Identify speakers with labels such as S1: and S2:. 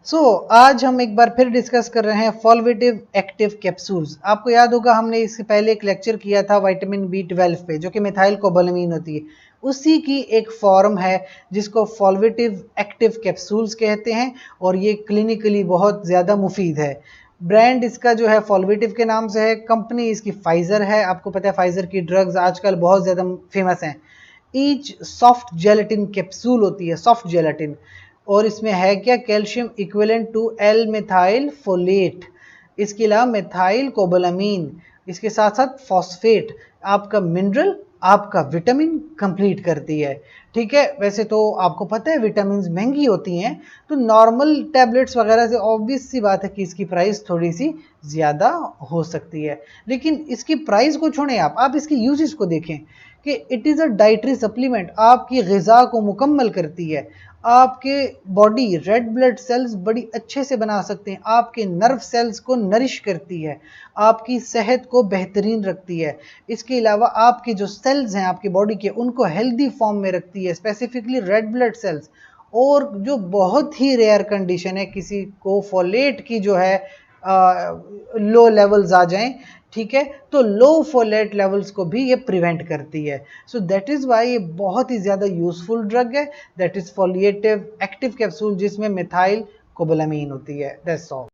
S1: आज हम एक बार फिर डिस्कस कर रहे हैं फॉलवेटिव एक्टिव कैप्सूल्स। आपको याद होगा हमने इससे पहले एक लेक्चर किया था विटामिन B12 पे, जो कि मिथाइल कोबालामीन होती है। उसी की एक फॉर्म है जिसको फॉलवेटिव एक्टिव कैप्सूल्स कहते हैं और ये क्लिनिकली बहुत ज़्यादा मुफीद है। ब्रांड इसका जो है फॉलवेटिव के नाम से है, कंपनी इसकी फाइज़र है। आपको पता है फाइज़र की ड्रग्स आजकल बहुत ज़्यादा फेमस हैं। ईच सॉफ्ट जेलेटिन कैप्सूल होती है, सॉफ्ट जेलेटिन, और इसमें है क्या, calcium equivalent to L methyl folate, इसके अलावा मिथाइल कोबालामीन, इसके साथ साथ फॉस्फेट, आपका मिनरल, आपका विटामिन कंप्लीट करती है। ठीक है, वैसे तो आपको पता है विटामिन महंगी होती हैं, तो नॉर्मल टैबलेट्स वगैरह से ऑब्वियस सी बात है कि इसकी प्राइस थोड़ी सी ज़्यादा हो सकती है। लेकिन इसकी प्राइस को छोड़ें, आप इसके यूजेस को देखें कि it is a dietary supplement, आपकी ग़िज़ा को मुकम्मल करती है, आपके बॉडी रेड ब्लड सेल्स बड़ी अच्छे से बना सकते हैं, आपके नर्व सेल्स को नरिश करती है, आपकी सेहत को बेहतरीन रखती है। इसके अलावा आपके जो सेल्स हैं आपकी बॉडी के, उनको हेल्दी फॉर्म में रखती है, स्पेसिफिकली रेड ब्लड सेल्स। और जो बहुत ही रेयर कंडीशन है, किसी को फोलेट की जो है लो लेवल्स आ जाएं, ठीक है, तो लो फोलेट लेवल्स को भी ये प्रिवेंट करती है। सो दैट इज़ वाई ये बहुत ही ज़्यादा यूजफुल ड्रग है, दैट इज़ फॉलिएटिव एक्टिव कैप्सूल, जिसमें मिथाइल कोबालामीन होती है। That's all.